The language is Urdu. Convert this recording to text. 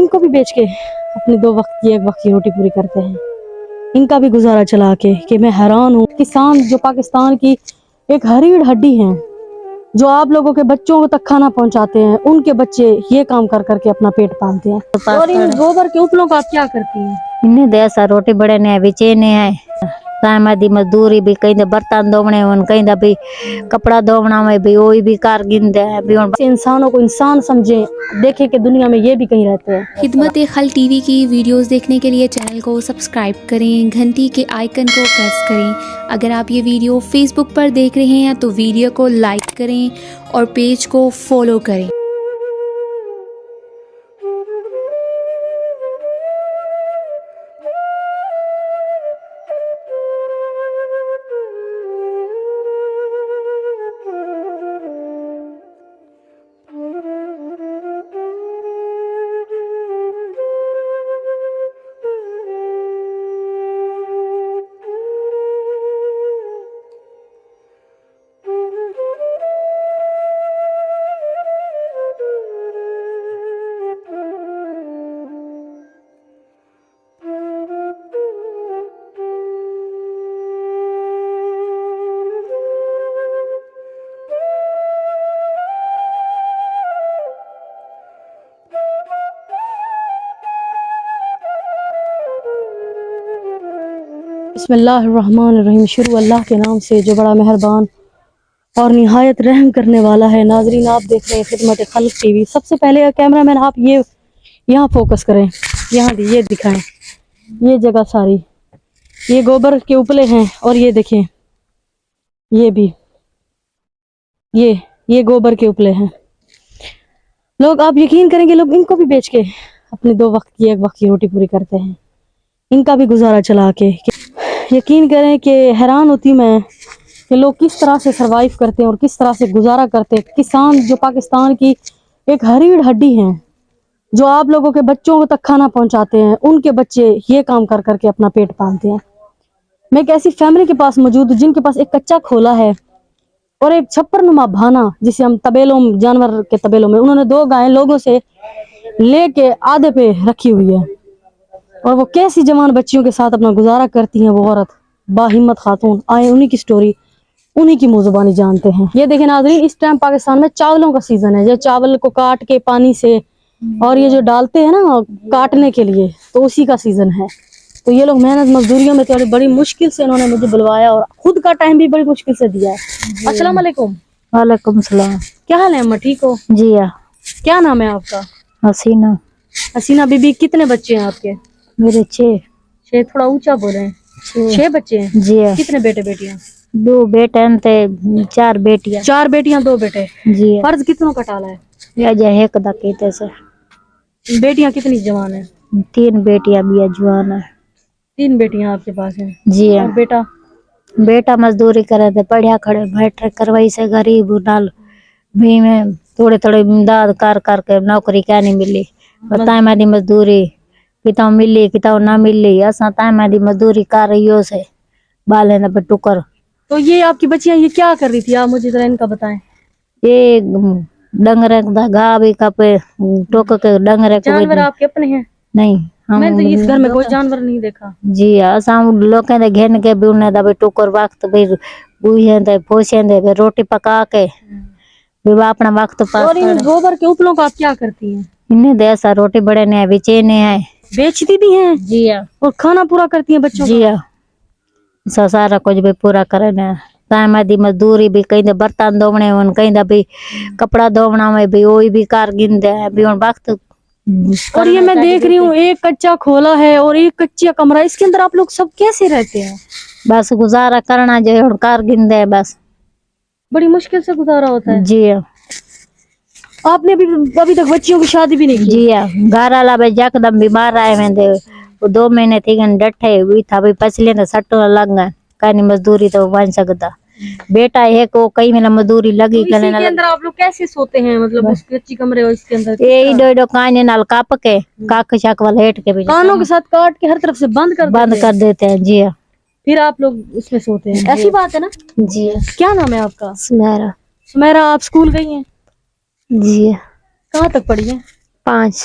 کو بھی بیچ کے اپنے 2 وقت کی 1 وقت کی روٹی پوری کرتے ہیں. ان کا بھی گزارا چلا کے کہ میں حیران ہوں. کسان جو پاکستان کی ایک ریڑھ ہڈی ہیں, جو آپ لوگوں کے بچوں تک کھانا پہنچاتے ہیں, ان کے بچے یہ کام کر کر کے اپنا پیٹ پالتے ہیں. اور ان گوبر کے اپلوں کا آپ کیا کرتی ہیں؟ انہیں دیسا روٹی بڑے نے بچینے ہیں. دی مزدوری بھی کہیں برتن دھونے ہون, کہیں بھی کپڑا دھونا میں بھی وہی بھی کار گندے ہیں. انسانوں کو انسان سمجھیں, دیکھیں کہ دنیا میں یہ بھی کہیں رہتے ہیں. خدمت خلق ٹی وی کی ویڈیوز دیکھنے کے لیے چینل کو سبسکرائب کریں, گھنٹی کے آئیکن کو پریس کریں. اگر آپ یہ ویڈیو فیس بک پر دیکھ رہے ہیں تو ویڈیو کو لائک کریں اور پیج کو فالو کریں. بسم اللہ الرحمن الرحیم. شروع اللہ کے نام سے جو بڑا مہربان اور نہایت رحم کرنے والا ہے. ناظرین, آپ دیکھ رہے ہیں خدمت خلق ٹی وی. سب سے پہلے کیمرہ مین آپ یہ یہاں فوکس کریں, یہاں بھی یہ دکھائیں, یہ جگہ ساری یہ گوبر کے اپلے ہیں. اور یہ دیکھیں, یہ بھی یہ گوبر کے اپلے ہیں. لوگ, آپ یقین کریں گے, لوگ ان کو بھی بیچ کے اپنے 2 وقت کی 1 وقت کی روٹی پوری کرتے ہیں. ان کا بھی گزارا چلا کے یقین کریں کہ حیران ہوتی میں کہ لوگ کس طرح سے سروائیو کرتے ہیں اور کس طرح سے گزارا کرتے ہیں. کسان جو پاکستان کی ایک ریڑھ ہڈی ہیں, جو آپ لوگوں کے بچوں تک کھانا پہنچاتے ہیں, ان کے بچے یہ کام کر کر کے اپنا پیٹ پالتے ہیں. میں ایک ایسی فیملی کے پاس موجود ہوں جن کے پاس ایک کچا کھولا ہے اور ایک چھپر نما بھانا, جسے ہم تبیلوں, جانور کے تبیلوں میں, انہوں نے 2 گائیں لوگوں سے لے کے آدھے پہ رکھی ہوئی ہے. اور وہ کیسی جوان بچیوں کے ساتھ اپنا گزارا کرتی ہیں وہ عورت, باہمت خاتون. آئے انہی کی سٹوری, انہی کی منہ زبانی جانتے ہیں. یہ دیکھیں ناظرین, اس ٹائم پاکستان میں چاولوں کا سیزن ہے. یہ چاول کو کاٹ کے پانی سے, اور یہ جو ڈالتے ہیں نا کاٹنے کے لیے, تو اسی کا سیزن ہے. تو یہ لوگ محنت مزدوریوں میں تھوڑی بڑی مشکل سے انہوں نے مجھے بلوایا, اور خود کا ٹائم بھی بڑی مشکل سے دیا ہے. السلام علیکم. وعلیکم السلام. کیا حال ہے اماں, ٹھیک ہو؟ جی ہاں. کیا نام ہے آپ کا؟ حسینہ. حسینہ بی بی. کتنے بچے ہیں آپ کے؟ میرے 6. تھوڑا اونچا بولیں. 6 بچے ہیں. جی ہاں. کتنے بیٹے بیٹیاں؟ 2 بیٹے ہیں, 4 بیٹیاں. 4 بیٹیاں 2 بیٹے. جی. فرض کتنوں کا ٹالا ہے؟ یا جا ایک دا کہتے سے. بیٹیاں کتنی جوان ہیں؟ 3 بیٹیاں بھی جوان ہیں. 3 بیٹیاں آپ کے پاس ہیں؟ جی ہاں. اور بیٹا مزدوری کرے تھے, پڑھیا کھڑے بیٹھے کروائی سے غریب نال بھی میں تھوڑے امداد کر کے نوکری کیا نہیں ملی. بتائیں میں دی مزدوری کتاوں ملی کتاوں نہ ملی, اساں تائیں دی مزدوری کر رہی ہو سے بالے نہ ٹکر. تو یہ آپ کی بچیاں یہ کیا کر رہی تھی, آپ مجھے ذرا ان کا بتائیں. یہ ڈنگر دا گاہ بھی کپے ٹوک کے ڈنگر کو. جانور آپ کے اپنے ہیں؟ نہیں, میں تو اس گھر میں کوئی جانور نہیں دیکھا. جی اساں لوکاں دے گھن کے بھی انہاں دا بھی ٹکر وقت بھی بوہے تے پوچھیں دے روٹی پکا کے بھی اپنا وقت پاس. اور ان گوبر کے اپلوں کا آپ کیا کرتی ہیں؟ انہیں دیسا روٹی بڑے نے بچینے ہیں. بیچتی بھی ہیں؟ جی ہاں. اور کھانا پورا کرتی ہیں بچوں کا؟ جی ہاں. سارا کچھ بھی پورا کرنے. تائم دی مزدوری بھی کہیں برتن دھونے ہون, کہیں بھی کپڑا دھونا میں بھی وہی بھی کار گندے ہیں. بھی وقت. اور یہ میں دیکھ رہی ہوں ایک کچا کھولا ہے اور ایک کچا کمرہ, اس کے اندر آپ لوگ سب کیسے رہتے ہیں؟ بس گزارا کرنا جو کار گندے بس. بڑی مشکل سے گزارا ہوتا ہے. جی ہاں. آپ نے ابھی تک بچیوں کی شادی بھی نہیں کی؟ جی ہاں. گھر والا بھائی یکدم بیمار آئے ہوئے تھے, وہ 2 مہینے تھی ڈٹھے ہوئی تھا, بھی پچھلے نے سٹوں لگ گئے, کہیں مزدوری تو بن سکتا. بیٹا ہے کو کئی میں مزدوری لگی. اسی کے اندر آپ لوگ کیسے سوتے ہیں, مطلب اس کچی کمرے اور اس کے اندر؟ یہ ڈوڈو کانے نال کاپ کے کاک شاک والا ہٹ کے بھی کانوں کے ساتھ کاٹ کے ہر طرف سے بند کر دیتے ہیں. جی ہاں. پھر آپ لوگ اس میں سوتے ہیں, ایسی بات ہے نا؟ جی. کیا نام ہے آپ کا؟ سمیرا. سمیرا, آپ اسکول گئی ہیں؟ جی. کہاں تک پڑھی ہیں؟ 5.